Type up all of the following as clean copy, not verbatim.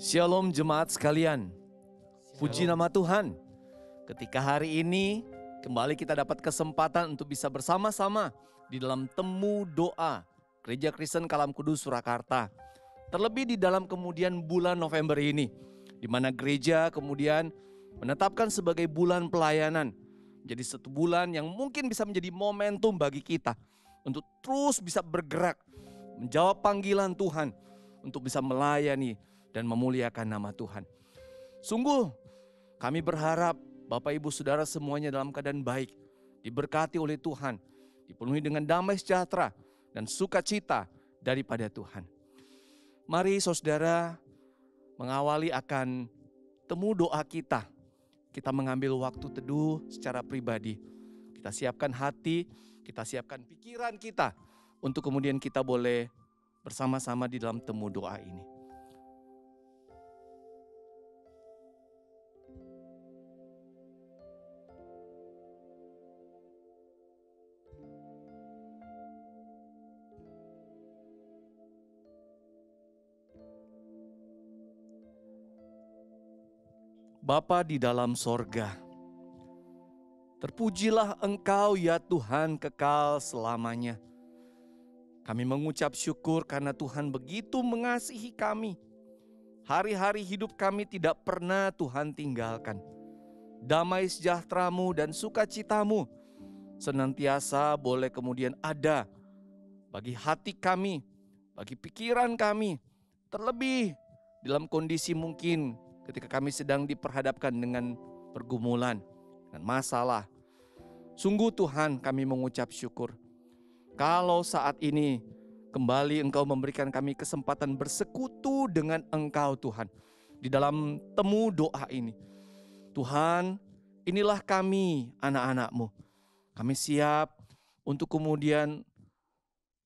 Shalom jemaat sekalian, puji nama Tuhan. Ketika hari ini kembali kita dapat kesempatan untuk bisa bersama-sama di dalam temu doa Gereja Kristen Kalam Kudus Surakarta. Terlebih di dalam kemudian bulan November ini, di mana gereja kemudian menetapkan sebagai bulan pelayanan. Jadi satu bulan yang mungkin bisa menjadi momentum bagi kita untuk terus bisa bergerak, menjawab panggilan Tuhan untuk bisa melayani dan memuliakan nama Tuhan. Sungguh kami berharap Bapak Ibu Saudara semuanya dalam keadaan baik, diberkati oleh Tuhan, dipenuhi dengan damai sejahtera dan sukacita daripada Tuhan. Mari saudara mengawali akan temu doa kita. Kita mengambil waktu teduh secara pribadi. Kita siapkan hati, kita siapkan pikiran kita untuk kemudian kita boleh bersama-sama di dalam temu doa ini. Bapa di dalam sorga, terpujilah Engkau ya Tuhan kekal selamanya. Kami mengucap syukur karena Tuhan begitu mengasihi kami. Hari-hari hidup kami tidak pernah Tuhan tinggalkan. Damai sejahtera-Mu dan sukacita-Mu senantiasa boleh kemudian ada bagi hati kami, bagi pikiran kami. Terlebih dalam kondisi mungkin ketika kami sedang diperhadapkan dengan pergumulan, dengan masalah. Sungguh Tuhan kami mengucap syukur. Kalau saat ini kembali Engkau memberikan kami kesempatan bersekutu dengan Engkau Tuhan. Di dalam temu doa ini. Tuhan, inilah kami anak-anak-Mu. Kami siap untuk kemudian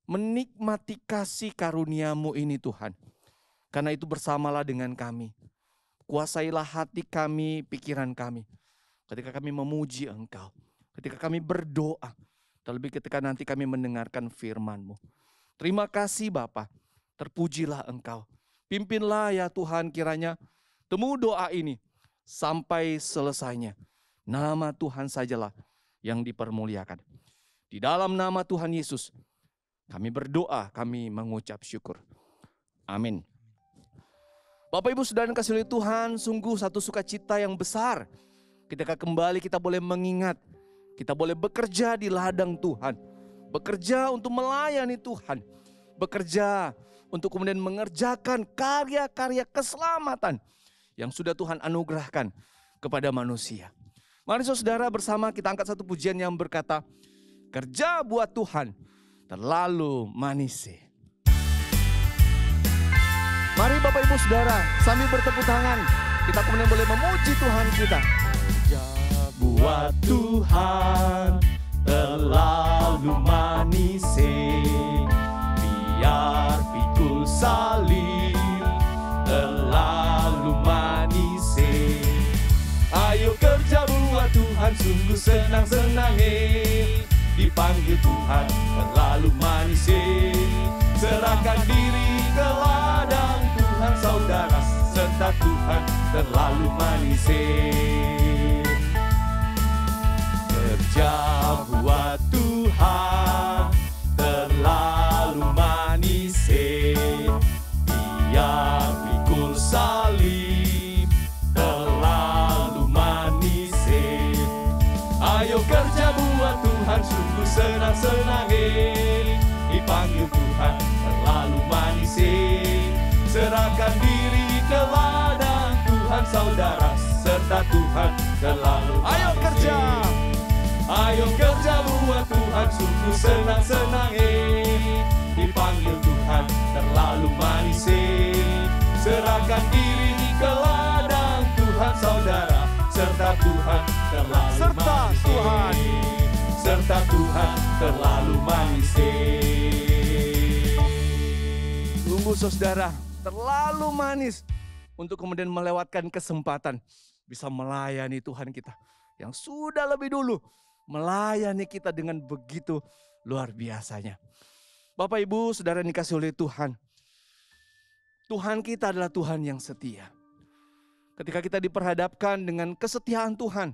menikmati kasih karunia-Mu ini Tuhan. Karena itu bersamalah dengan kami. Kuasailah hati kami, pikiran kami. Ketika kami memuji Engkau. Ketika kami berdoa. Terlebih ketika nanti kami mendengarkan firman-Mu. Terima kasih Bapa. Terpujilah Engkau. Pimpinlah ya Tuhan kiranya temu doa ini sampai selesainya. Nama Tuhan sajalah yang dipermuliakan. Di dalam nama Tuhan Yesus kami berdoa, kami mengucap syukur. Amin. Bapak Ibu Saudara yang kasih oleh Tuhan, sungguh satu sukacita yang besar ketika kembali kita boleh mengingat, kita boleh bekerja di ladang Tuhan, bekerja untuk melayani Tuhan, bekerja untuk kemudian mengerjakan karya-karya keselamatan yang sudah Tuhan anugerahkan kepada manusia. Mari saudara bersama kita angkat satu pujian yang berkata, kerja buat Tuhan terlalu manis. Mari Bapak Ibu Saudara sambil bertepuk tangan kita kemudian boleh memuji Tuhan kita. Kerja buat Tuhan terlalu manis, biar pikul salib terlalu manis. Ayo kerja buat Tuhan sungguh senang-senang, dipanggil Tuhan terlalu manis. Serahkan diri ke ladang Tuhan saudara, serta Tuhan terlalu manis. Kerja buat Tuhan terlalu manis, biar pikul salib terlalu manis. Ayo kerja buat Tuhan sungguh senang-senang, dipanggil Tuhan terlalu manis. Serahkan diri ke ladang Tuhan saudara, serta Tuhan terlalu manis. Ayo kerja, ayo kerja buat Tuhan sungguh senang-senang, dipanggil Tuhan terlalu manis. Serahkan diri ke ladang Tuhan saudara, serta Tuhan terlalu manis. Serta Tuhan terlalu manis. Tunggu saudara, terlalu manis untuk kemudian melewatkan kesempatan bisa melayani Tuhan kita yang sudah lebih dulu melayani kita dengan begitu luar biasanya. Bapak Ibu Saudara yang dikasihi oleh Tuhan, Tuhan kita adalah Tuhan yang setia. Ketika kita diperhadapkan dengan kesetiaan Tuhan,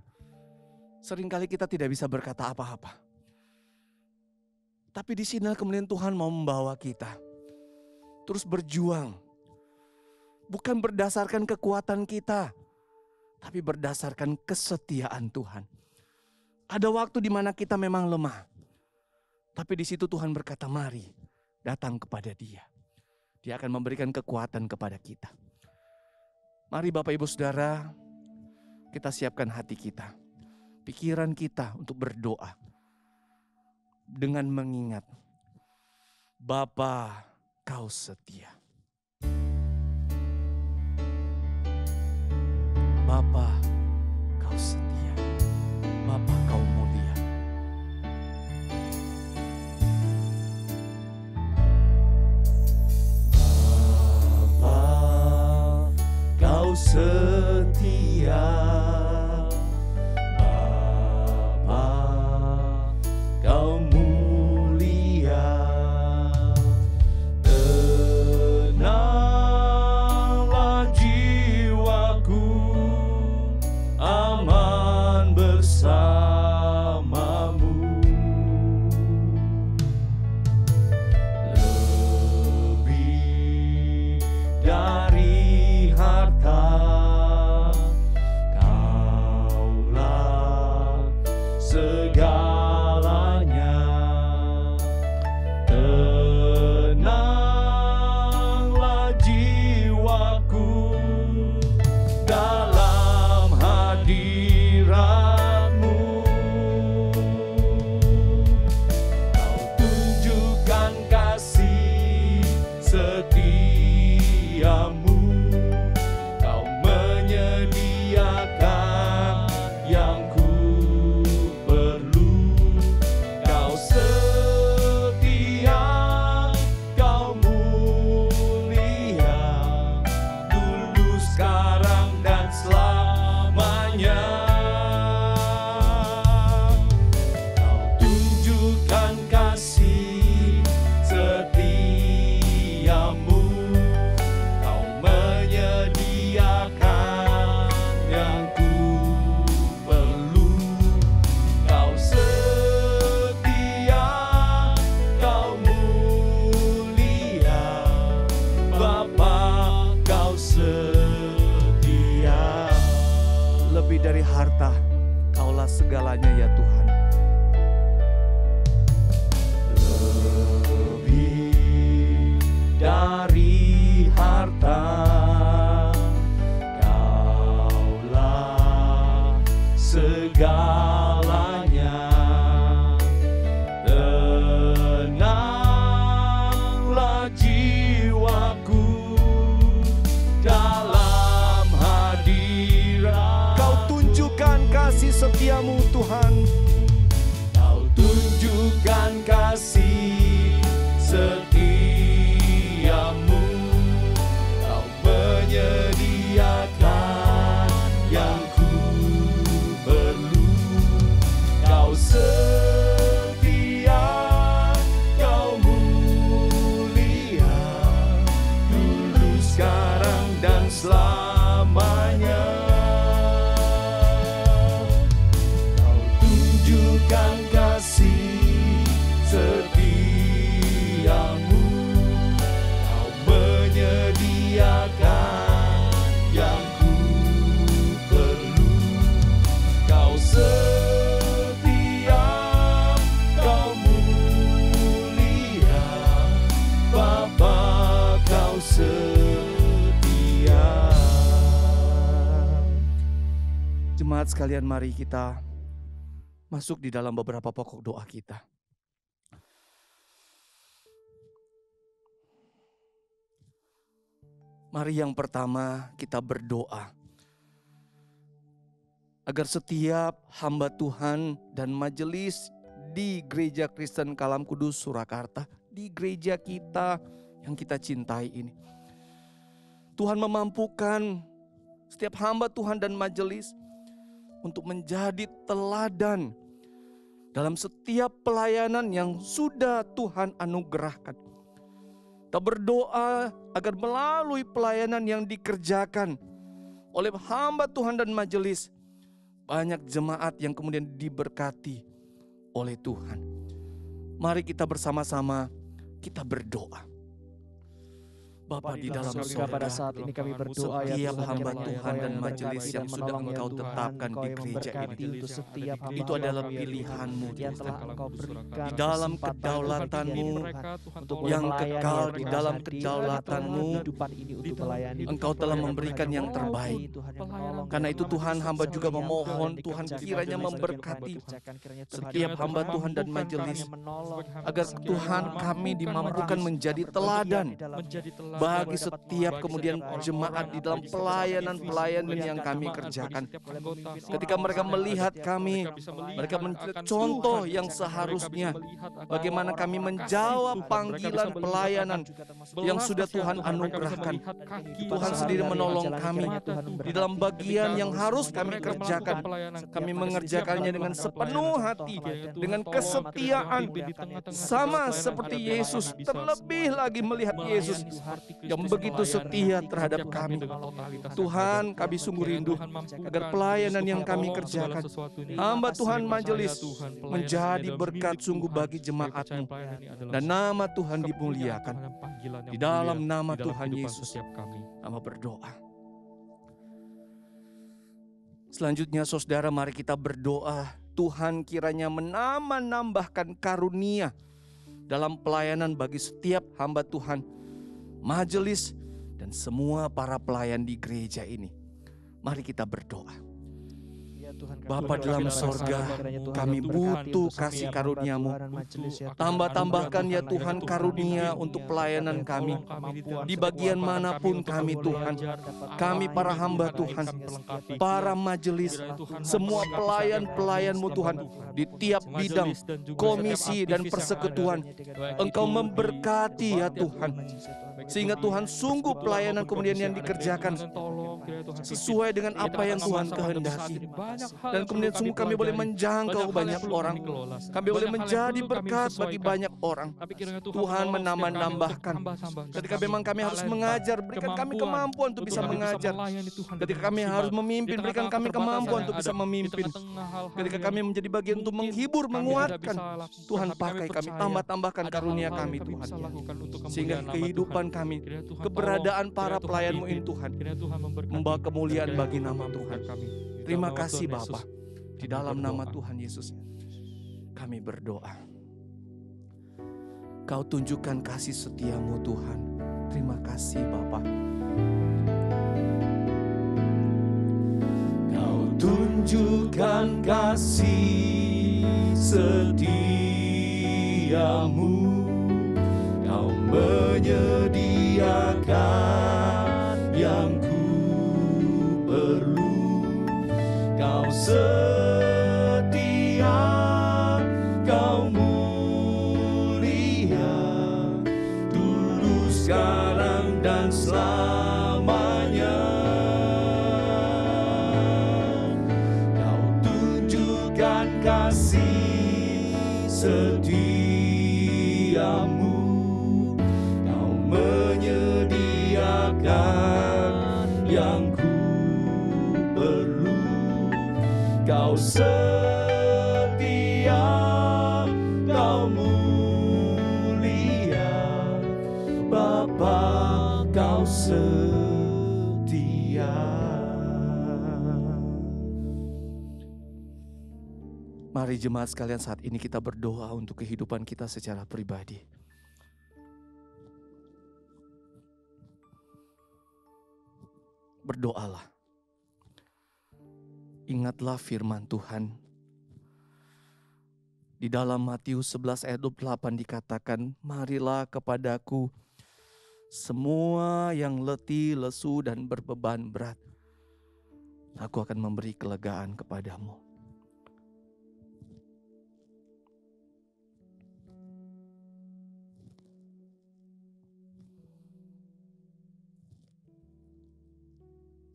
seringkali kita tidak bisa berkata apa-apa. Tapi di sini kemudian Tuhan mau membawa kita terus berjuang. Bukan berdasarkan kekuatan kita, tapi berdasarkan kesetiaan Tuhan. Ada waktu di mana kita memang lemah. Tapi di situ Tuhan berkata, mari datang kepada Dia. Dia akan memberikan kekuatan kepada kita. Mari Bapak Ibu Saudara, kita siapkan hati kita, pikiran kita untuk berdoa. Dengan mengingat, Bapa, Kau setia. Bapa, Kau setia. Bapa, Kau mulia. Bapa, Kau setia. Bapa, Kau mulia. Tenanglah jiwaku, aman bersamamu. Lebih dari harta, Kaulah segalanya. Tenanglah jiwaku dalam hadirat-Mu. Kau tunjukkan kasih setiamu. Kau menyediakan yang ku perlu. Kau setia, Kau mulia, dulu, sekarang, dan selamanya. Kau tunjukkan kasih setiamu. Kau menyediakan yang ku perlu. Kau setia, Kau mulia, Bapa, Kau setia. Lebih dari harta, Kaulah segalanya ya Tuhan. Lebih dari harta, Kaulah segalanya. Tenanglah jiwaku dalam hadirat. Kau tunjukkan kasih setiamu Tuhan. Kau tunjukkan kasih setiamu. Kau menyediakan yang ku perlu. Kau setia, Kau mulia, dulu, sekarang, dan selamanya. Kau tunjukkan kasih setiamu. Kau menyediakan yang ku perlu. Kau setia, Kau mulia, Bapa, Kau setia. Jemaat sekalian, mari kita masuk di dalam beberapa pokok doa kita. Mari yang pertama kita berdoa agar setiap hamba Tuhan dan majelis di Gereja Kristen Kalam Kudus Surakarta, di gereja kita yang kita cintai ini, Tuhan memampukan setiap hamba Tuhan dan majelis untuk menjadi teladan dalam setiap pelayanan yang sudah Tuhan anugerahkan. Kita berdoa agar melalui pelayanan yang dikerjakan oleh hamba Tuhan dan majelis, banyak jemaat yang kemudian diberkati oleh Tuhan. Mari kita bersama-sama kita berdoa. Bapa di dalam Surga, pada sorga, saat ini kami berdoa ya setiap Tuhan, hamba kiranya Tuhan Engkau dan yang majelis memberkati yang dan sudah menolong ya Engkau Tuhan. tetapkan Engkau di yang gereja memberkati ini, untuk setiap hamba itu adalah ya Tuhan, pilihan-Mu yang Tuhan. telah Engkau berikan Di dalam kesempatan kedaulatan-Mu ya Tuhan, untuk yang melayani kekal, ya di Tuhan, dalam hadir kedaulatan-Mu, dalam kehidupan ini untuk melayani. Engkau telah Tuhan, memberikan Tuhan yang terbaik. Tuhan yang menolong, Karena itu Tuhan, hamba juga setiap hal memohon yang Tuhan dikerjakan, kiranya setiap memberkati dikerjakan, kiranya Tuhan setiap yang hamba membantu, Tuhan dan Tuhan majelis, yang menolong, agar Tuhan kami dimampukan menjadi teladan bagi setiap kemudian jemaat di dalam pelayanan-pelayanan yang kami kerjakan. Ketika mereka melihat kami, mereka menjadi contoh yang seharusnya bagaimana kami menjawab panggilan pelayanan yang sudah Tuhan anugerahkan. Tuhan sendiri menolong kami di dalam bagian yang harus kami kerjakan. Kami mengerjakannya dengan sepenuh hati, dengan kesetiaan, sama seperti Yesus, terlebih lagi melihat Yesus yang begitu setia terhadap kami. Tuhan, kami sungguh rindu agar pelayanan yang kami kerjakan, hamba Tuhan majelis, menjadi berkat sungguh bagi jemaat-Mu, dan nama Tuhan dimuliakan. Di dalam nama Tuhan Yesus, kami berdoa. Selanjutnya saudara, mari kita berdoa. Tuhan kiranya menambahkan karunia dalam pelayanan bagi setiap hamba Tuhan, majelis, dan semua para pelayan di gereja ini. Mari kita berdoa. Bapa dalam sorga, kami butuh kasih karunia-Mu. Tambah-tambahkan ya Tuhan karunia untuk pelayanan kami. Di bagian manapun kami Tuhan. Kami para hamba Tuhan, para majelis, semua pelayan-pelayan-Mu Tuhan. Di tiap bidang, komisi dan persekutuan, Engkau memberkati ya Tuhan. Sehingga Tuhan sungguh pelayanan kemudian yang dikerjakan sesuai dengan apa yang Tuhan kehendaki. Dan kemudian sungguh kami boleh menjangkau banyak orang. Kami boleh menjadi berkat bagi banyak orang. Tuhan menambah-nambahkan. Ketika memang kami harus mengajar, berikan kami kemampuan untuk bisa mengajar. Ketika kami harus memimpin, berikan kami kemampuan untuk bisa memimpin. Ketika kami menjadi bagian untuk menghibur, menguatkan, Tuhan pakai kami, tambah-tambahkan karunia kami Tuhan. Sehingga kehidupan kami, keberadaan para pelayan-Mu ini Tuhan, membawa kemuliaan bagi nama Tuhan. Terima kasih Bapa. Di dalam nama Tuhan Yesus kami berdoa. Kau tunjukkan kasih setia-Mu Tuhan. Terima kasih Bapa. Kau tunjukkan kasih setiamu, Kau menyediakan yang ku perlu. Kau setia, Kau mulia, dulu, sekarang, dan selamanya. Kau tunjukkan kasih setiamu, Kau menyediakan yang ku perlu. Kau setia, Kau mulia, Bapa, Kau setia. Mari jemaat sekalian, saat ini kita berdoa untuk kehidupan kita secara pribadi. Berdoalah. Ingatlah firman Tuhan. Di dalam Matius 11 ayat 28 dikatakan, marilah kepadaku semua yang letih, lesu, dan berbeban berat. Aku akan memberi kelegaan kepadamu.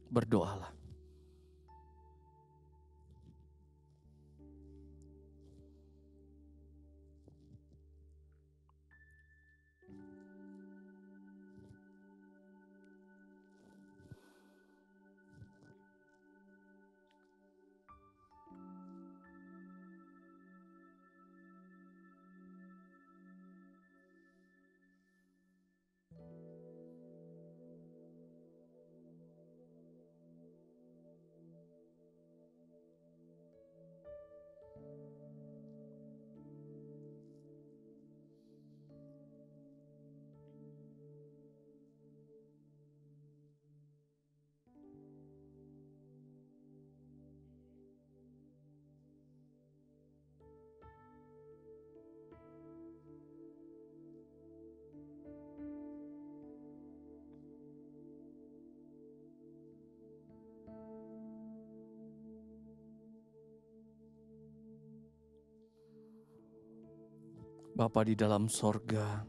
Berdoalah. Bapa di dalam sorga,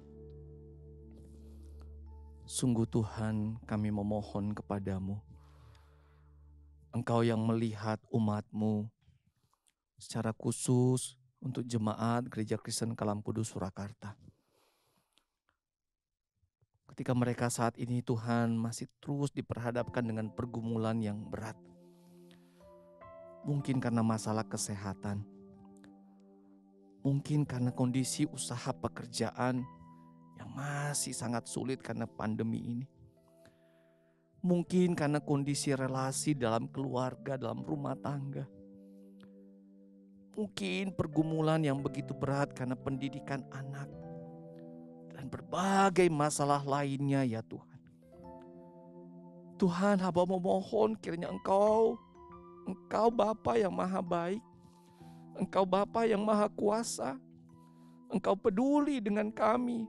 sungguh Tuhan kami memohon kepadamu. Engkau yang melihat umat-Mu secara khusus untuk jemaat Gereja Kristen Kalam Kudus Surakarta. Ketika mereka saat ini Tuhan masih terus diperhadapkan dengan pergumulan yang berat. Mungkin karena masalah kesehatan. Mungkin karena kondisi usaha pekerjaan yang masih sangat sulit karena pandemi ini. Mungkin karena kondisi relasi dalam keluarga, dalam rumah tangga. Mungkin pergumulan yang begitu berat karena pendidikan anak. Dan berbagai masalah lainnya ya Tuhan. Tuhan, hamba memohon kiranya Engkau Bapa yang maha baik. Engkau Bapa yang maha kuasa. Engkau peduli dengan kami.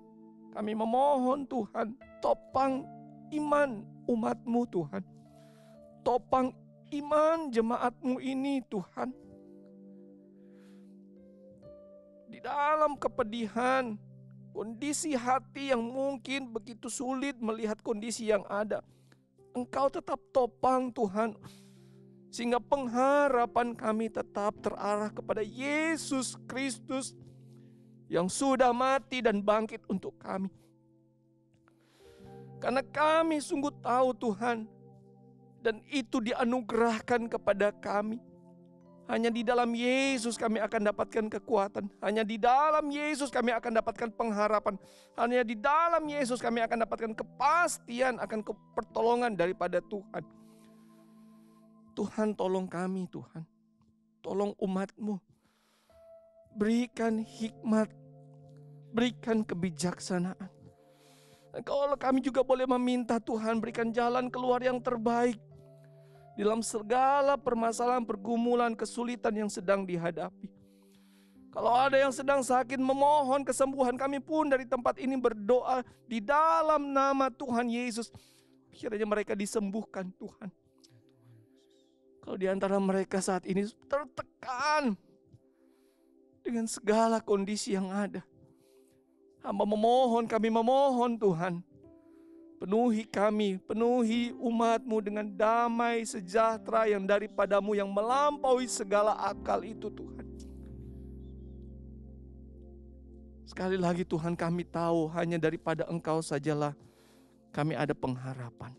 Kami memohon Tuhan, topang iman umat-Mu Tuhan. Topang iman jemaat-Mu ini Tuhan. Di dalam kepedihan, kondisi hati yang mungkin begitu sulit melihat kondisi yang ada, Engkau tetap topang Tuhan. Sehingga pengharapan kami tetap terarah kepada Yesus Kristus yang sudah mati dan bangkit untuk kami. Karena kami sungguh tahu Tuhan, dan itu dianugerahkan kepada kami. Hanya di dalam Yesus kami akan dapatkan kekuatan. Hanya di dalam Yesus kami akan dapatkan pengharapan. Hanya di dalam Yesus kami akan dapatkan kepastian akan pertolongan daripada Tuhan. Tuhan tolong kami Tuhan. Tolong umat-Mu. Berikan hikmat. Berikan kebijaksanaan. Kalau kami juga boleh meminta Tuhan berikan jalan keluar yang terbaik. Dalam segala permasalahan, pergumulan, kesulitan yang sedang dihadapi. Kalau ada yang sedang sakit memohon kesembuhan, kami pun dari tempat ini berdoa di dalam nama Tuhan Yesus. Kiranya mereka disembuhkan Tuhan. Kalau di antara mereka saat ini tertekan dengan segala kondisi yang ada, hamba memohon, kami memohon Tuhan. Penuhi kami, penuhi umat-Mu dengan damai sejahtera yang daripada-Mu yang melampaui segala akal itu Tuhan. Sekali lagi Tuhan, kami tahu hanya daripada Engkau sajalah kami ada pengharapan.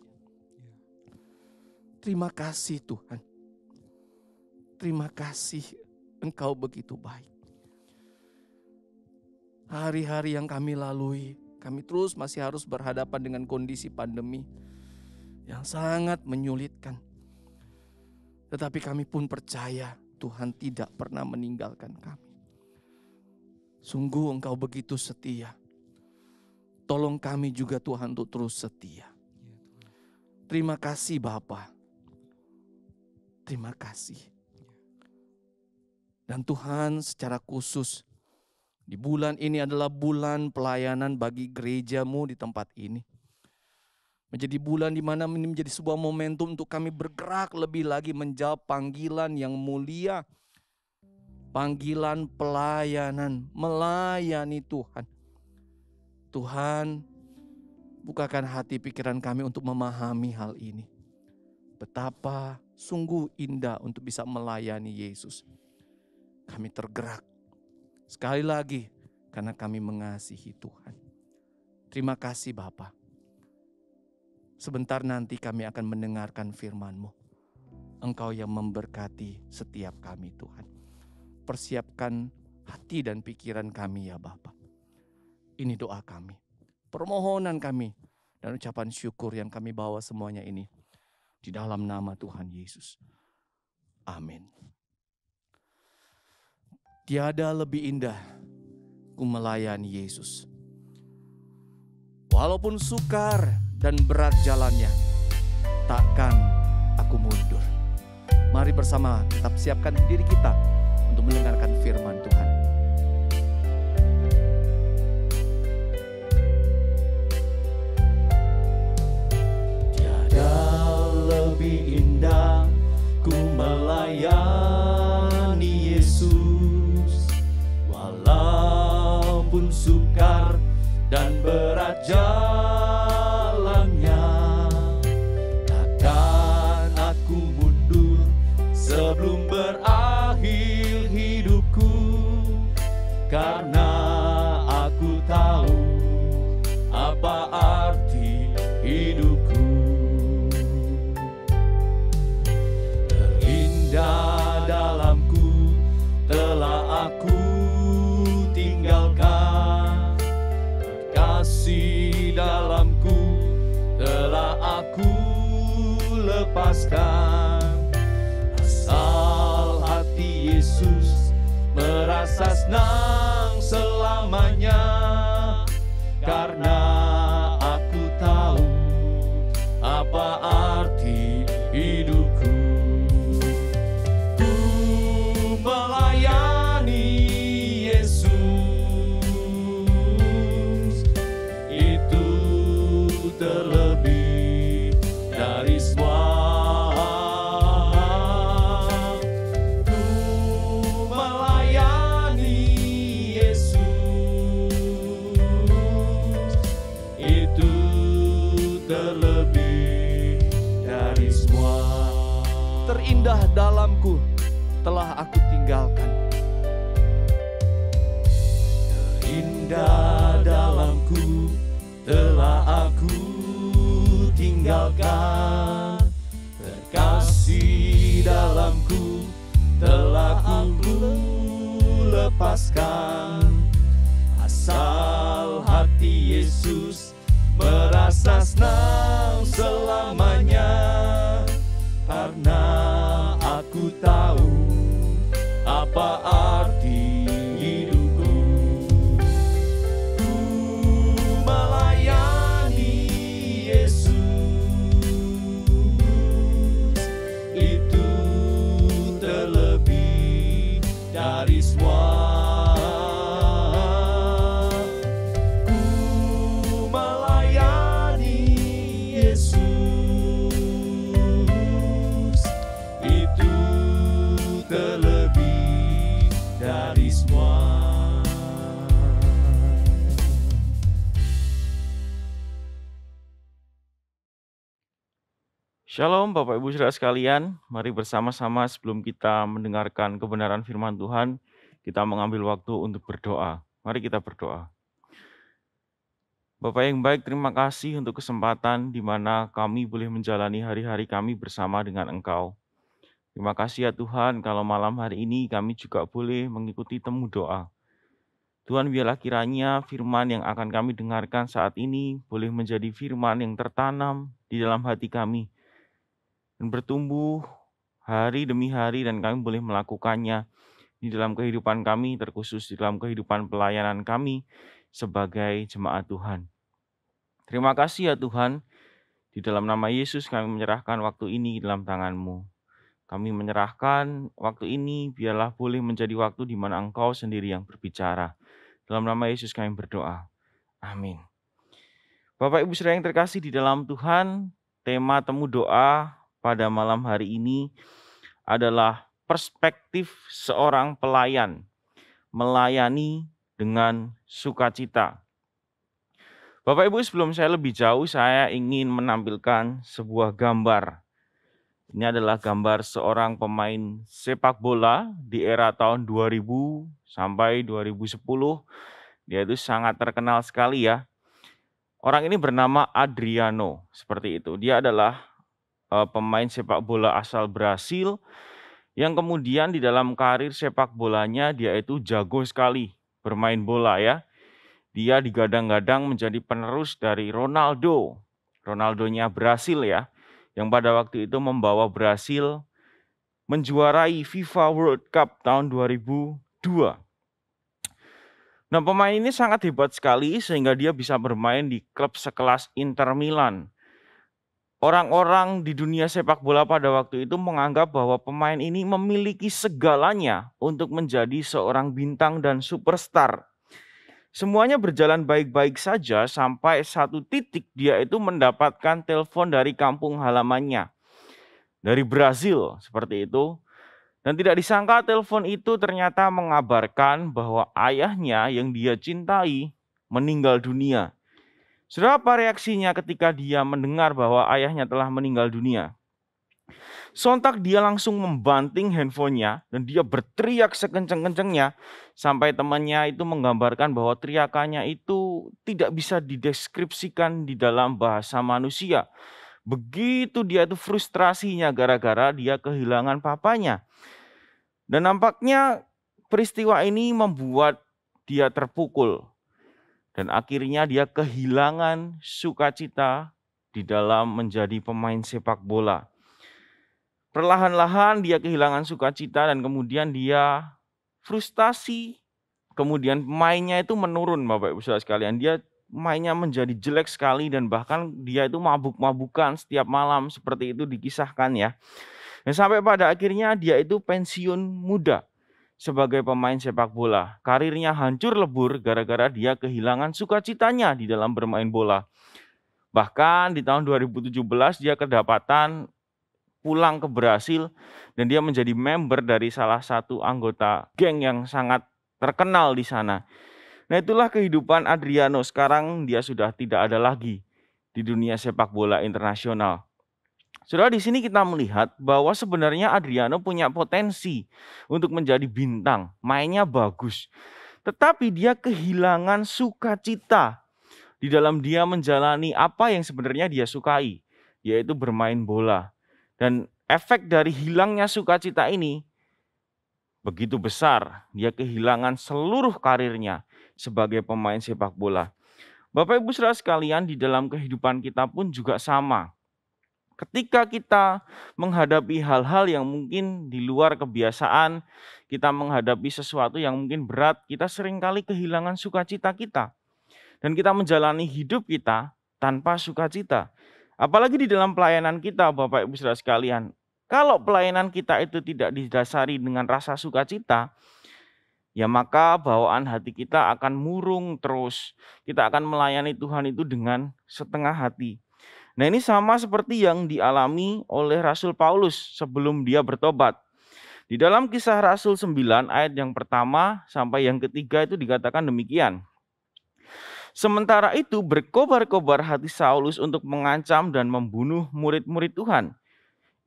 Terima kasih Tuhan. Terima kasih Engkau begitu baik. Hari-hari yang kami lalui, kami terus masih harus berhadapan dengan kondisi pandemi yang sangat menyulitkan. Tetapi kami pun percaya Tuhan tidak pernah meninggalkan kami. Sungguh Engkau begitu setia. Tolong kami juga Tuhan untuk terus setia. Terima kasih Bapa. Terima kasih. Dan Tuhan secara khusus, di bulan ini adalah bulan pelayanan bagi gereja-Mu di tempat ini. Menjadi bulan di mana ini menjadi sebuah momentum untuk kami bergerak lebih lagi menjawab panggilan yang mulia. Panggilan pelayanan, melayani Tuhan. Tuhan, bukakan hati pikiran kami untuk memahami hal ini. Betapa sungguh indah untuk bisa melayani Yesus. Kami tergerak. Sekali lagi, karena kami mengasihi Tuhan. Terima kasih Bapa. Sebentar nanti kami akan mendengarkan firman-Mu. Engkau yang memberkati setiap kami Tuhan. Persiapkan hati dan pikiran kami ya Bapa. Ini doa kami. Permohonan kami dan ucapan syukur yang kami bawa semuanya ini. Di dalam nama Tuhan Yesus. Amin. Tiada lebih indah ku melayani Yesus. Walaupun sukar dan berat jalannya, takkan aku mundur. Mari bersama tetap siapkan diri kita untuk mendengarkan firman Tuhan. Tiada lebih indah ku melayani Yesus. Walaupun berat jalannya, takkan aku mundur sebelum berakhir hidupku, karena aku tahu apa arti hidupku. Terindah dalamku telah aku tinggalkan, terkasih dalamku telah aku lepaskan. Asal hati Yesus merasa senang selamanya, karena aku tahu apa arti hidupku. Ku melayani Yesus, itu terlebih dari semua. Ku melayani Yesus, itu terlebih dari semua. Terindah dalamku telah aku tinggalkan. Terindah dalamku telah aku tinggalkan, terkasih dalamku telah aku lepaskan. Asal hati Yesus merasa senang selamanya, karena aku tahu apa arti hidupku. Ku melayani Yesus, itu terlebih dari semua. Ku melayani Yesus, itu terlebih dari semua. Shalom Bapak Ibu Saudara sekalian, mari bersama-sama sebelum kita mendengarkan kebenaran firman Tuhan, kita mengambil waktu untuk berdoa. Mari kita berdoa. Bapak yang baik, terima kasih untuk kesempatan di mana kami boleh menjalani hari-hari kami bersama dengan Engkau. Terima kasih ya Tuhan, kalau malam hari ini kami juga boleh mengikuti temu doa. Tuhan, biarlah kiranya firman yang akan kami dengarkan saat ini boleh menjadi firman yang tertanam di dalam hati kami dan bertumbuh hari demi hari, dan kami boleh melakukannya di dalam kehidupan kami, terkhusus di dalam kehidupan pelayanan kami sebagai jemaat Tuhan. Terima kasih ya Tuhan, di dalam nama Yesus kami menyerahkan waktu ini dalam tangan-Mu. Kami menyerahkan waktu ini, biarlah boleh menjadi waktu di mana Engkau sendiri yang berbicara. Dalam nama Yesus kami berdoa. Amin. Bapak Ibu Saudara yang terkasih di dalam Tuhan, tema temu doa pada malam hari ini adalah perspektif seorang pelayan, melayani dengan sukacita. Bapak Ibu, sebelum saya lebih jauh, saya ingin menampilkan sebuah gambar. Ini adalah gambar seorang pemain sepak bola di era tahun 2000 sampai 2010. Dia itu sangat terkenal sekali ya. Orang ini bernama Adriano, seperti itu. Dia adalah pemain sepak bola asal Brasil yang kemudian di dalam karir sepak bolanya dia itu jago sekali bermain bola ya. Dia digadang-gadang menjadi penerus dari Ronaldo. Ronaldonya Brasil ya, yang pada waktu itu membawa Brasil menjuarai FIFA World Cup tahun 2002. Nah, pemain ini sangat hebat sekali sehingga dia bisa bermain di klub sekelas Inter Milan. Orang-orang di dunia sepak bola pada waktu itu menganggap bahwa pemain ini memiliki segalanya untuk menjadi seorang bintang dan superstar. Semuanya berjalan baik-baik saja sampai satu titik dia itu mendapatkan telepon dari kampung halamannya. Dari Brasil, seperti itu. Dan tidak disangka telepon itu ternyata mengabarkan bahwa ayahnya yang dia cintai meninggal dunia. Saudara, apa reaksinya ketika dia mendengar bahwa ayahnya telah meninggal dunia? Sontak dia langsung membanting handphonenya dan dia berteriak sekencang-kencangnya sampai temannya itu menggambarkan bahwa teriakannya itu tidak bisa dideskripsikan di dalam bahasa manusia. Begitu dia itu frustrasinya gara-gara dia kehilangan papanya. Dan nampaknya peristiwa ini membuat dia terpukul. Dan akhirnya dia kehilangan sukacita di dalam menjadi pemain sepak bola. Perlahan-lahan dia kehilangan sukacita dan kemudian dia frustasi. Kemudian mainnya itu menurun, Bapak Ibu Saudara sekalian. Dia mainnya menjadi jelek sekali dan bahkan dia itu mabuk-mabukan setiap malam, seperti itu dikisahkan ya. Dan sampai pada akhirnya dia itu pensiun muda sebagai pemain sepak bola. Karirnya hancur lebur gara-gara dia kehilangan sukacitanya di dalam bermain bola. Bahkan di tahun 2017 dia kedapatan pulang ke Brasil dan dia menjadi member dari salah satu anggota geng yang sangat terkenal di sana. Nah, itulah kehidupan Adriano. Sekarang dia sudah tidak ada lagi di dunia sepak bola internasional. Saudara, di sini kita melihat bahwa sebenarnya Adriano punya potensi untuk menjadi bintang, mainnya bagus. Tetapi dia kehilangan sukacita di dalam dia menjalani apa yang sebenarnya dia sukai, yaitu bermain bola. Dan efek dari hilangnya sukacita ini begitu besar. Dia kehilangan seluruh karirnya sebagai pemain sepak bola. Bapak Ibu Saudara sekalian, di dalam kehidupan kita pun juga sama. Ketika kita menghadapi hal-hal yang mungkin di luar kebiasaan, kita menghadapi sesuatu yang mungkin berat, kita seringkali kehilangan sukacita kita. Dan kita menjalani hidup kita tanpa sukacita. Apalagi di dalam pelayanan kita, Bapak Ibu Saudara sekalian. Kalau pelayanan kita itu tidak didasari dengan rasa sukacita, ya maka bawaan hati kita akan murung terus. Kita akan melayani Tuhan itu dengan setengah hati. Nah, ini sama seperti yang dialami oleh Rasul Paulus sebelum dia bertobat. Di dalam Kisah Rasul 9 ayat yang pertama sampai yang ketiga itu dikatakan demikian. Sementara itu berkobar-kobar hati Saulus untuk mengancam dan membunuh murid-murid Tuhan.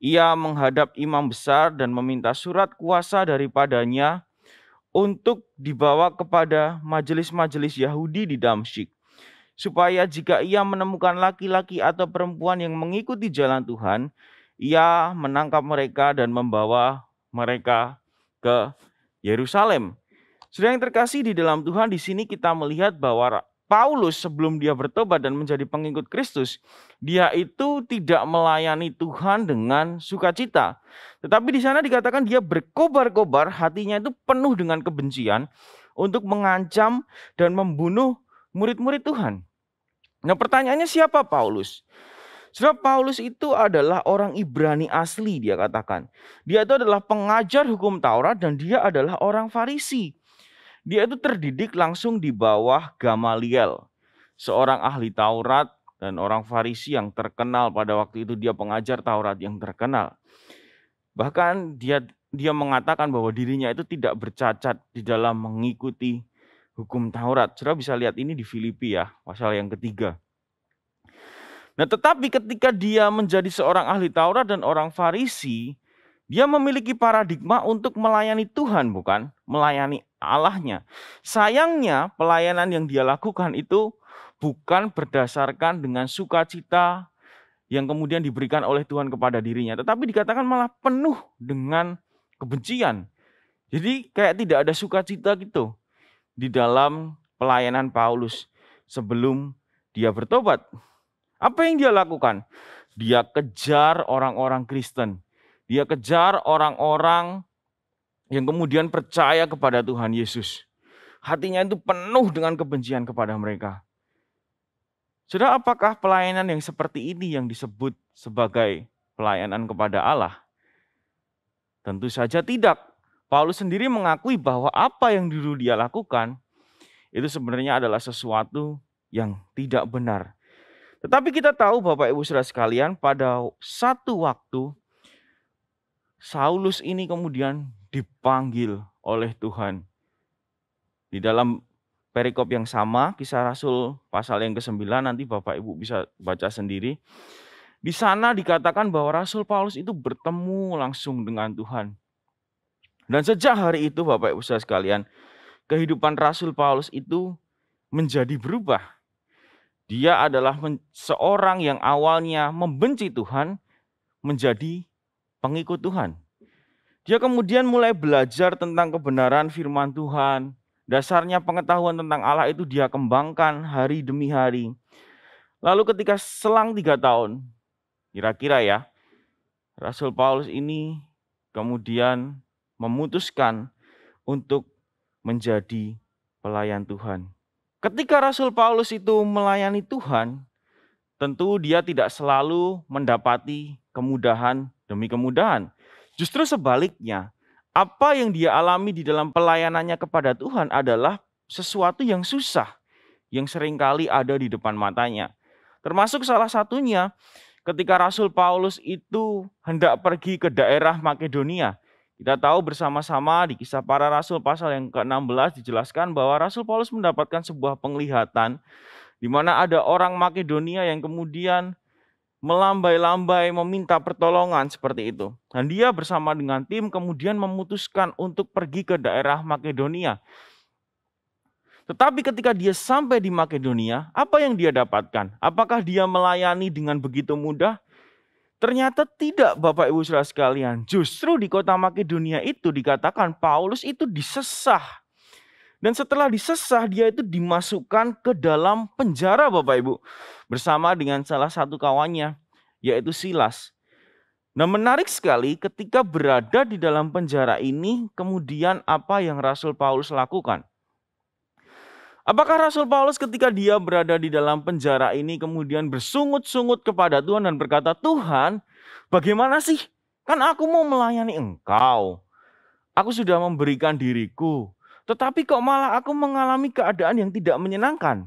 Ia menghadap imam besar dan meminta surat kuasa daripadanya untuk dibawa kepada majelis-majelis Yahudi di Damsyik, supaya jika ia menemukan laki-laki atau perempuan yang mengikuti jalan Tuhan, ia menangkap mereka dan membawa mereka ke Yerusalem. Saudara yang terkasih di dalam Tuhan, di sini kita melihat bahwa Paulus sebelum dia bertobat dan menjadi pengikut Kristus, dia itu tidak melayani Tuhan dengan sukacita. Tetapi di sana dikatakan dia berkobar-kobar, hatinya itu penuh dengan kebencian untuk mengancam dan membunuh murid-murid Tuhan. Nah, pertanyaannya siapa Paulus? Saudara, Paulus itu adalah orang Ibrani asli, dia katakan. Dia itu adalah pengajar hukum Taurat dan dia adalah orang Farisi. Dia itu terdidik langsung di bawah Gamaliel, seorang ahli Taurat dan orang Farisi yang terkenal pada waktu itu. Dia pengajar Taurat yang terkenal. Bahkan dia mengatakan bahwa dirinya itu tidak bercacat di dalam mengikuti hukum Taurat. Saudara bisa lihat ini di Filipi ya, pasal yang ketiga. Nah, tetapi ketika dia menjadi seorang ahli Taurat dan orang Farisi, dia memiliki paradigma untuk melayani Tuhan, bukan melayani Allahnya. Sayangnya pelayanan yang dia lakukan itu bukan berdasarkan dengan sukacita yang kemudian diberikan oleh Tuhan kepada dirinya, tetapi dikatakan malah penuh dengan kebencian. Jadi kayak tidak ada sukacita gitu di dalam pelayanan Paulus sebelum dia bertobat. Apa yang dia lakukan? Dia kejar orang-orang Kristen. Dia kejar orang-orang yang kemudian percaya kepada Tuhan Yesus. Hatinya itu penuh dengan kebencian kepada mereka. Saudara, apakah pelayanan yang seperti ini yang disebut sebagai pelayanan kepada Allah? Tentu saja tidak. Paulus sendiri mengakui bahwa apa yang dulu dia lakukan itu sebenarnya adalah sesuatu yang tidak benar. Tetapi kita tahu Bapak Ibu Saudara sekalian, pada satu waktu Saulus ini kemudian dipanggil oleh Tuhan. Di dalam perikop yang sama, Kisah Rasul pasal yang ke-9, nanti Bapak Ibu bisa baca sendiri. Di sana dikatakan bahwa Rasul Paulus itu bertemu langsung dengan Tuhan. Dan sejak hari itu Bapak Ibu saudara sekalian, kehidupan Rasul Paulus itu menjadi berubah. Dia adalah seorang yang awalnya membenci Tuhan, menjadi pengikut Tuhan. Dia kemudian mulai belajar tentang kebenaran firman Tuhan. Dasarnya pengetahuan tentang Allah itu dia kembangkan hari demi hari. Lalu ketika selang 3 tahun, kira-kira ya, Rasul Paulus ini kemudian memutuskan untuk menjadi pelayan Tuhan. Ketika Rasul Paulus itu melayani Tuhan, tentu dia tidak selalu mendapati kemudahan demi kemudahan. Justru sebaliknya, apa yang dia alami di dalam pelayanannya kepada Tuhan adalah sesuatu yang susah, yang seringkali ada di depan matanya. Termasuk salah satunya ketika Rasul Paulus itu hendak pergi ke daerah Makedonia. Kita tahu bersama-sama di Kisah Para Rasul pasal yang ke-16 dijelaskan bahwa Rasul Paulus mendapatkan sebuah penglihatan di mana ada orang Makedonia yang kemudian melambai-lambai meminta pertolongan seperti itu. Dan dia bersama dengan tim kemudian memutuskan untuk pergi ke daerah Makedonia. Tetapi ketika dia sampai di Makedonia, apa yang dia dapatkan? Apakah dia melayani dengan begitu mudah? Ternyata tidak, Bapak Ibu Saudara sekalian. Justru di kota Makedonia itu dikatakan Paulus itu disesah. Dan setelah disesah, dia itu dimasukkan ke dalam penjara, Bapak Ibu, bersama dengan salah satu kawannya, yaitu Silas. Nah, menarik sekali ketika berada di dalam penjara ini, kemudian apa yang Rasul Paulus lakukan? Apakah Rasul Paulus ketika dia berada di dalam penjara ini kemudian bersungut-sungut kepada Tuhan dan berkata, "Tuhan, bagaimana sih? Kan aku mau melayani Engkau. Aku sudah memberikan diriku. Tetapi kok malah aku mengalami keadaan yang tidak menyenangkan?"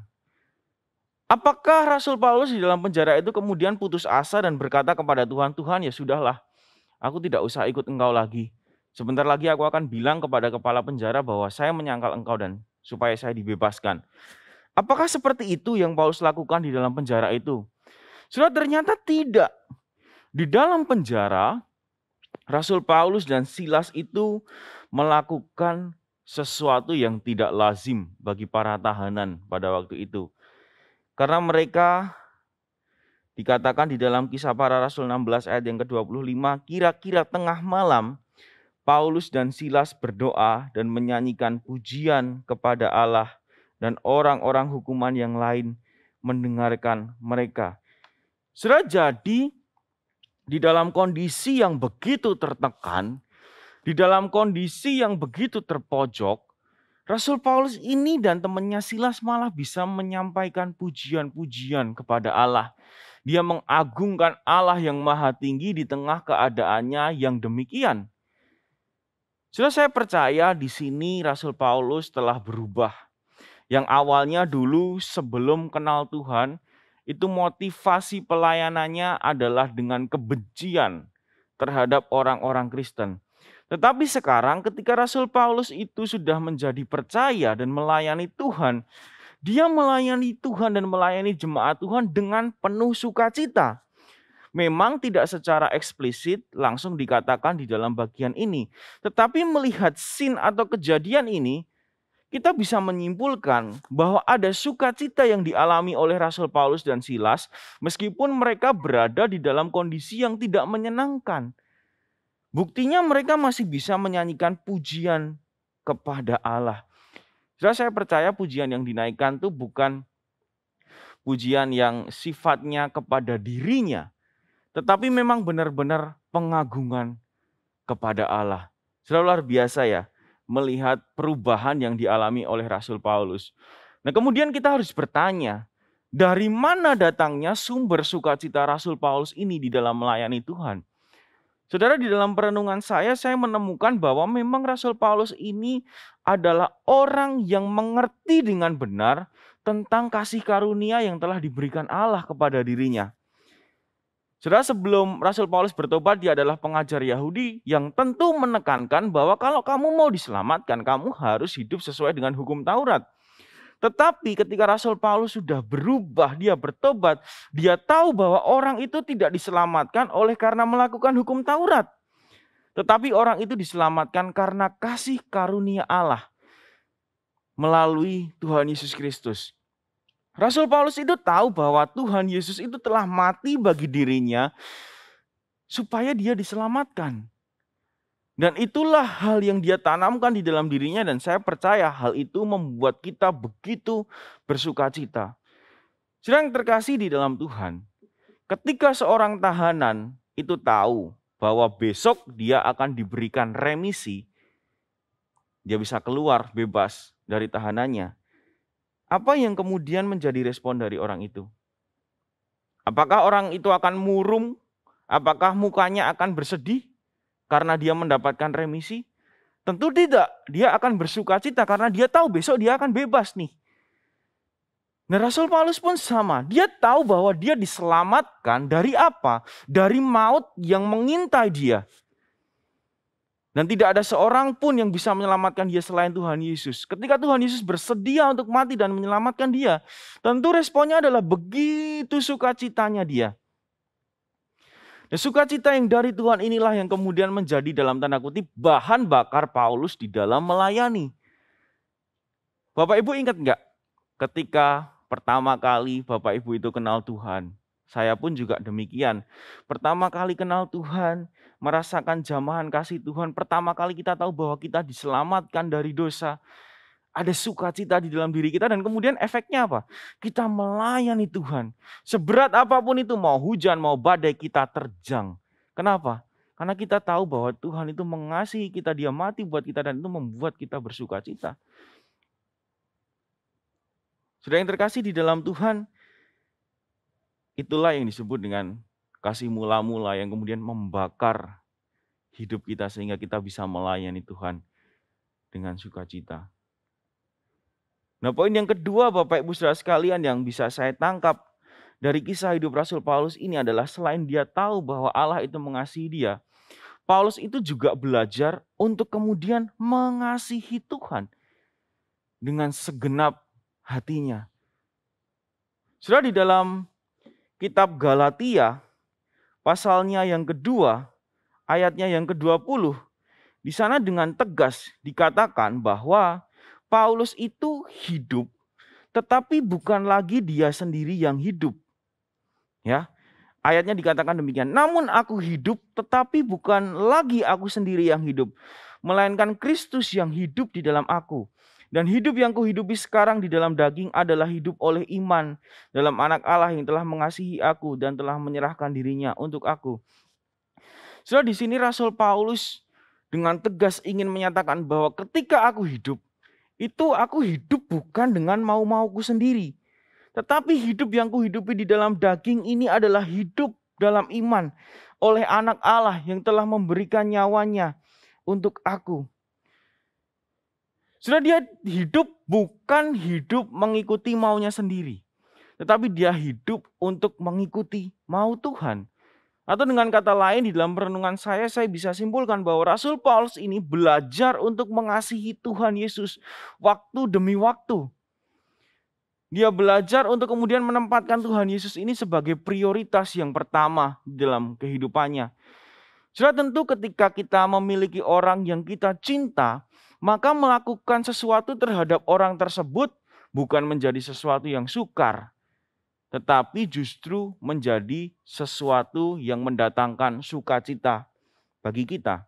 Apakah Rasul Paulus di dalam penjara itu kemudian putus asa dan berkata kepada Tuhan, "Tuhan, ya sudahlah, aku tidak usah ikut Engkau lagi. Sebentar lagi aku akan bilang kepada kepala penjara bahwa saya menyangkal Engkau dan supaya saya dibebaskan." Apakah seperti itu yang Paulus lakukan di dalam penjara itu? Sudah, ternyata tidak. Di dalam penjara, Rasul Paulus dan Silas itu melakukan sesuatu yang tidak lazim bagi para tahanan pada waktu itu. Karena mereka dikatakan di dalam Kisah Para Rasul 16 ayat yang ke-25, kira-kira tengah malam, Paulus dan Silas berdoa dan menyanyikan pujian kepada Allah, dan orang-orang hukuman yang lain mendengarkan mereka. Sudah, jadi di dalam kondisi yang begitu tertekan, di dalam kondisi yang begitu terpojok, Rasul Paulus ini dan temannya Silas malah bisa menyampaikan pujian-pujian kepada Allah. Dia mengagungkan Allah yang maha tinggi di tengah keadaannya yang demikian. Sudah, saya percaya di sini Rasul Paulus telah berubah. Yang awalnya dulu sebelum kenal Tuhan, itu motivasi pelayanannya adalah dengan kebencian terhadap orang-orang Kristen. Tetapi sekarang ketika Rasul Paulus itu sudah menjadi percaya dan melayani Tuhan, dia melayani Tuhan dan melayani jemaat Tuhan dengan penuh sukacita. Memang tidak secara eksplisit langsung dikatakan di dalam bagian ini. Tetapi melihat scene atau kejadian ini, kita bisa menyimpulkan bahwa ada sukacita yang dialami oleh Rasul Paulus dan Silas, meskipun mereka berada di dalam kondisi yang tidak menyenangkan. Buktinya mereka masih bisa menyanyikan pujian kepada Allah. Saya percaya pujian yang dinaikkan itu bukan pujian yang sifatnya kepada dirinya, tetapi memang benar-benar pengagungan kepada Allah. Sudah luar biasa ya, melihat perubahan yang dialami oleh Rasul Paulus. Nah, kemudian kita harus bertanya, dari mana datangnya sumber sukacita Rasul Paulus ini di dalam melayani Tuhan? Saudara, di dalam perenungan saya menemukan bahwa memang Rasul Paulus ini adalah orang yang mengerti dengan benar tentang kasih karunia yang telah diberikan Allah kepada dirinya. Saudara, sebelum Rasul Paulus bertobat, dia adalah pengajar Yahudi yang tentu menekankan bahwa kalau kamu mau diselamatkan, kamu harus hidup sesuai dengan hukum Taurat. Tetapi ketika Rasul Paulus sudah berubah, dia bertobat, dia tahu bahwa orang itu tidak diselamatkan oleh karena melakukan hukum Taurat. Tetapi orang itu diselamatkan karena kasih karunia Allah melalui Tuhan Yesus Kristus. Rasul Paulus itu tahu bahwa Tuhan Yesus itu telah mati bagi dirinya supaya dia diselamatkan. Dan itulah hal yang dia tanamkan di dalam dirinya, dan saya percaya hal itu membuat kita begitu bersukacita. Saudara yang terkasih di dalam Tuhan, ketika seorang tahanan itu tahu bahwa besok dia akan diberikan remisi, dia bisa keluar bebas dari tahanannya. Apa yang kemudian menjadi respon dari orang itu? Apakah orang itu akan murung? Apakah mukanya akan bersedih karena dia mendapatkan remisi? Tentu tidak. Dia akan bersukacita karena dia tahu besok dia akan bebas nih. Nah, Rasul Paulus pun sama. Dia tahu bahwa dia diselamatkan dari apa? Dari maut yang mengintai dia. Dan tidak ada seorang pun yang bisa menyelamatkan dia selain Tuhan Yesus. Ketika Tuhan Yesus bersedia untuk mati dan menyelamatkan dia, tentu responnya adalah begitu sukacitanya dia. Dan sukacita yang dari Tuhan inilah yang kemudian menjadi dalam tanda kutip bahan bakar Paulus di dalam melayani. Bapak Ibu ingat enggak? Ketika pertama kali Bapak Ibu itu kenal Tuhan, saya pun juga demikian. Pertama kali kenal Tuhan, merasakan jamahan kasih Tuhan, pertama kali kita tahu bahwa kita diselamatkan dari dosa. Ada sukacita di dalam diri kita dan kemudian efeknya apa? Kita melayani Tuhan. Seberat apapun itu, mau hujan, mau badai, kita terjang. Kenapa? Karena kita tahu bahwa Tuhan itu mengasihi kita, Dia mati buat kita dan itu membuat kita bersukacita. Saudara yang terkasih di dalam Tuhan, itulah yang disebut dengan kasih mula-mula yang kemudian membakar hidup kita sehingga kita bisa melayani Tuhan dengan sukacita. Nah, poin yang kedua Bapak Ibu Saudara sekalian yang bisa saya tangkap dari kisah hidup Rasul Paulus ini adalah selain dia tahu bahwa Allah itu mengasihi dia, Paulus itu juga belajar untuk kemudian mengasihi Tuhan dengan segenap hatinya. Saudara, di dalam kitab Galatia, pasalnya yang kedua, ayatnya yang ke-20, di sana dengan tegas dikatakan bahwa Paulus itu hidup, tetapi bukan lagi dia sendiri yang hidup. Ya, ayatnya dikatakan demikian. Namun aku hidup, tetapi bukan lagi aku sendiri yang hidup, melainkan Kristus yang hidup di dalam aku. Dan hidup yang kuhidupi sekarang di dalam daging adalah hidup oleh iman dalam Anak Allah yang telah mengasihi aku dan telah menyerahkan dirinya untuk aku. Saudara, di sini Rasul Paulus dengan tegas ingin menyatakan bahwa ketika aku hidup, itu aku hidup bukan dengan mau-mauku sendiri. Tetapi hidup yang kuhidupi di dalam daging ini adalah hidup dalam iman oleh Anak Allah yang telah memberikan nyawanya untuk aku. Sudah, dia hidup bukan hidup mengikuti maunya sendiri. Tetapi dia hidup untuk mengikuti mau Tuhan. Atau dengan kata lain di dalam perenungan saya bisa simpulkan bahwa Rasul Paulus ini belajar untuk mengasihi Tuhan Yesus waktu demi waktu. Dia belajar untuk kemudian menempatkan Tuhan Yesus ini sebagai prioritas yang pertama dalam kehidupannya. Sudah, tentu ketika kita memiliki orang yang kita cinta, maka melakukan sesuatu terhadap orang tersebut bukan menjadi sesuatu yang sukar, tetapi justru menjadi sesuatu yang mendatangkan sukacita bagi kita.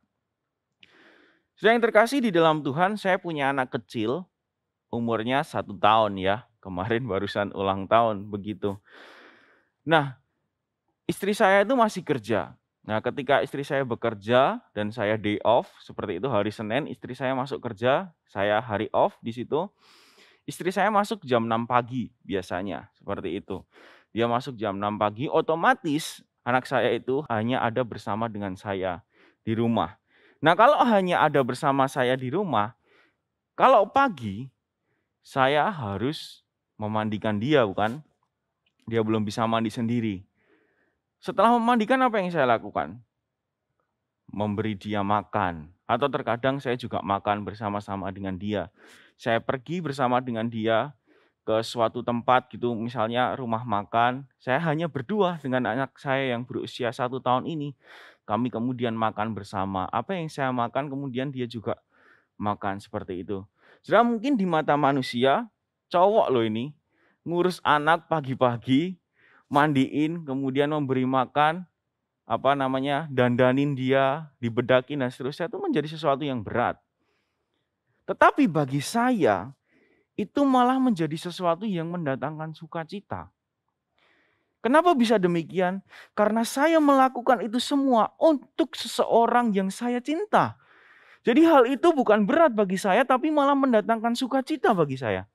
Saudara yang terkasih di dalam Tuhan, saya punya anak kecil, umurnya 1 tahun ya. Kemarin barusan ulang tahun begitu. Nah, istri saya itu masih kerja. Nah, ketika istri saya bekerja dan saya day off, seperti itu hari Senin, istri saya masuk kerja, saya hari off di situ. Istri saya masuk jam 6 pagi biasanya, seperti itu. Dia masuk jam 6 pagi, otomatis anak saya itu hanya ada bersama dengan saya di rumah. Nah, kalau hanya ada bersama saya di rumah, kalau pagi, saya harus memandikan dia, bukan? Dia belum bisa mandi sendiri. Setelah memandikan, apa yang saya lakukan? Memberi dia makan. Atau terkadang saya juga makan bersama-sama dengan dia. Saya pergi bersama dengan dia ke suatu tempat gitu, misalnya rumah makan, saya hanya berdua dengan anak saya yang berusia 1 tahun ini. Kami kemudian makan bersama. Apa yang saya makan kemudian dia juga makan seperti itu. Saudara, mungkin di mata manusia, cowok loh ini, ngurus anak pagi-pagi, mandiin, kemudian memberi makan, dandanin dia, dibedakin dan seterusnya, itu menjadi sesuatu yang berat. Tetapi bagi saya, itu malah menjadi sesuatu yang mendatangkan sukacita. Kenapa bisa demikian? Karena saya melakukan itu semua untuk seseorang yang saya cinta. Jadi hal itu bukan berat bagi saya, tapi malah mendatangkan sukacita bagi saya.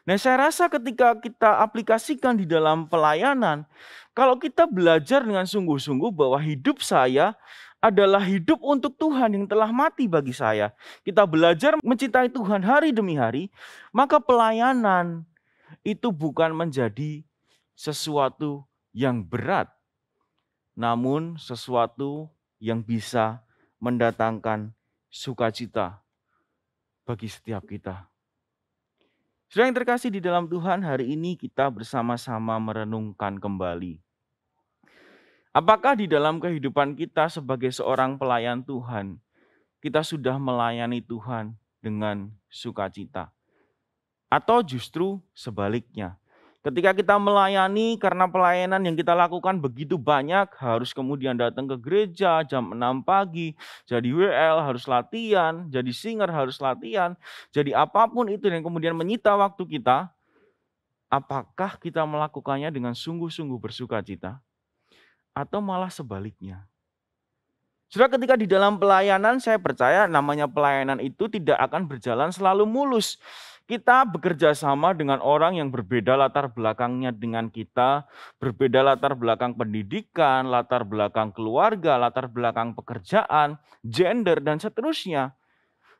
Nah, saya rasa ketika kita aplikasikan di dalam pelayanan, kalau kita belajar dengan sungguh-sungguh bahwa hidup saya adalah hidup untuk Tuhan yang telah mati bagi saya. Kita belajar mencintai Tuhan hari demi hari, maka pelayanan itu bukan menjadi sesuatu yang berat, namun sesuatu yang bisa mendatangkan sukacita bagi setiap kita. Saudara yang terkasih di dalam Tuhan, hari ini kita bersama-sama merenungkan kembali. Apakah di dalam kehidupan kita sebagai seorang pelayan Tuhan, kita sudah melayani Tuhan dengan sukacita? Atau justru sebaliknya, ketika kita melayani karena pelayanan yang kita lakukan begitu banyak, harus kemudian datang ke gereja jam 6 pagi, jadi WL harus latihan, jadi singer harus latihan, jadi apapun itu yang kemudian menyita waktu kita, apakah kita melakukannya dengan sungguh-sungguh bersukacita? Atau malah sebaliknya? Saudara, ketika di dalam pelayanan, saya percaya namanya pelayanan itu tidak akan berjalan selalu mulus. Kita bekerja sama dengan orang yang berbeda latar belakangnya dengan kita, berbeda latar belakang pendidikan, latar belakang keluarga, latar belakang pekerjaan, gender, dan seterusnya.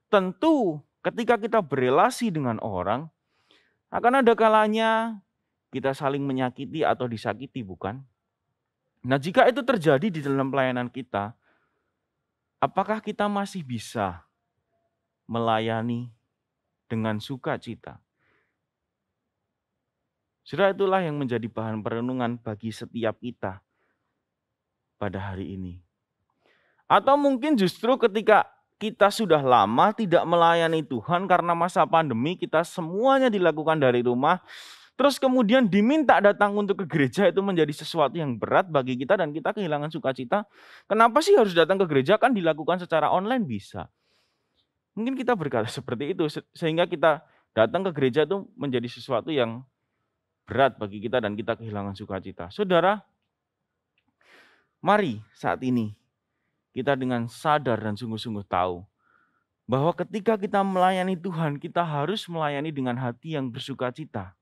Tentu ketika kita berelasi dengan orang, akan ada kalanya kita saling menyakiti atau disakiti, bukan? Nah, jika itu terjadi di dalam pelayanan kita, apakah kita masih bisa melayani dengan sukacita? Saudara, itulah yang menjadi bahan perenungan bagi setiap kita pada hari ini. Atau mungkin justru ketika kita sudah lama tidak melayani Tuhan karena masa pandemi, kita semuanya dilakukan dari rumah, terus kemudian diminta datang untuk ke gereja, itu menjadi sesuatu yang berat bagi kita dan kita kehilangan sukacita. Kenapa sih harus datang ke gereja? Kan dilakukan secara online bisa. Mungkin kita berkata seperti itu, sehingga kita datang ke gereja itu menjadi sesuatu yang berat bagi kita dan kita kehilangan sukacita. Saudara, mari saat ini kita dengan sadar dan sungguh-sungguh tahu bahwa ketika kita melayani Tuhan, kita harus melayani dengan hati yang bersukacita.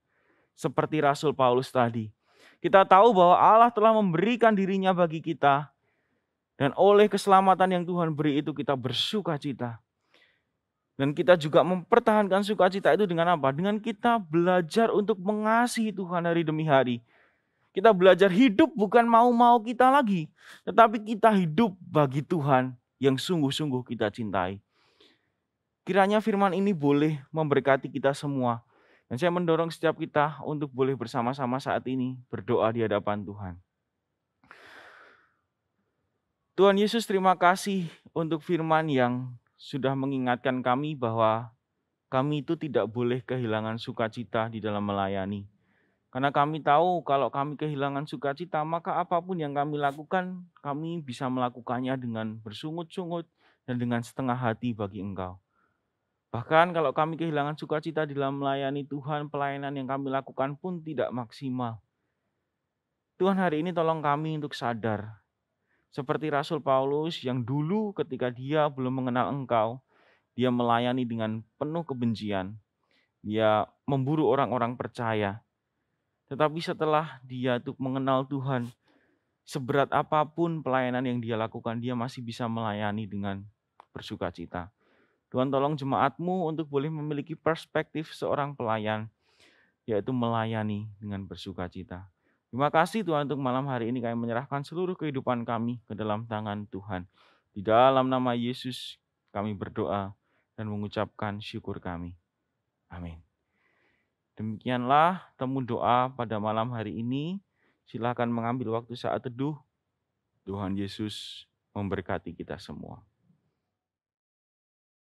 Seperti Rasul Paulus tadi. Kita tahu bahwa Allah telah memberikan dirinya bagi kita. Dan oleh keselamatan yang Tuhan beri itu kita bersukacita. Dan kita juga mempertahankan sukacita itu dengan apa? Dengan kita belajar untuk mengasihi Tuhan hari demi hari. Kita belajar hidup bukan mau-mau kita lagi. Tetapi kita hidup bagi Tuhan yang sungguh-sungguh kita cintai. Kiranya firman ini boleh memberkati kita semua. Dan saya mendorong setiap kita untuk boleh bersama-sama saat ini berdoa di hadapan Tuhan. Tuhan Yesus, terima kasih untuk firman yang sudah mengingatkan kami bahwa kami itu tidak boleh kehilangan sukacita di dalam melayani. Karena kami tahu kalau kami kehilangan sukacita, maka apapun yang kami lakukan, kami bisa melakukannya dengan bersungut-sungut dan dengan setengah hati bagi Engkau. Bahkan kalau kami kehilangan sukacita di dalam melayani Tuhan, pelayanan yang kami lakukan pun tidak maksimal. Tuhan, hari ini tolong kami untuk sadar. Seperti Rasul Paulus yang dulu ketika dia belum mengenal Engkau, dia melayani dengan penuh kebencian. Dia memburu orang-orang percaya. Tetapi setelah dia untuk mengenal Tuhan, seberat apapun pelayanan yang dia lakukan, dia masih bisa melayani dengan bersukacita. Tuhan, tolong jemaat-Mu untuk boleh memiliki perspektif seorang pelayan, yaitu melayani dengan bersukacita. Terima kasih Tuhan untuk malam hari ini kami menyerahkan seluruh kehidupan kami ke dalam tangan Tuhan. Di dalam nama Yesus kami berdoa dan mengucapkan syukur kami. Amin. Demikianlah temu doa pada malam hari ini. Silakan mengambil waktu saat teduh. Tuhan Yesus memberkati kita semua.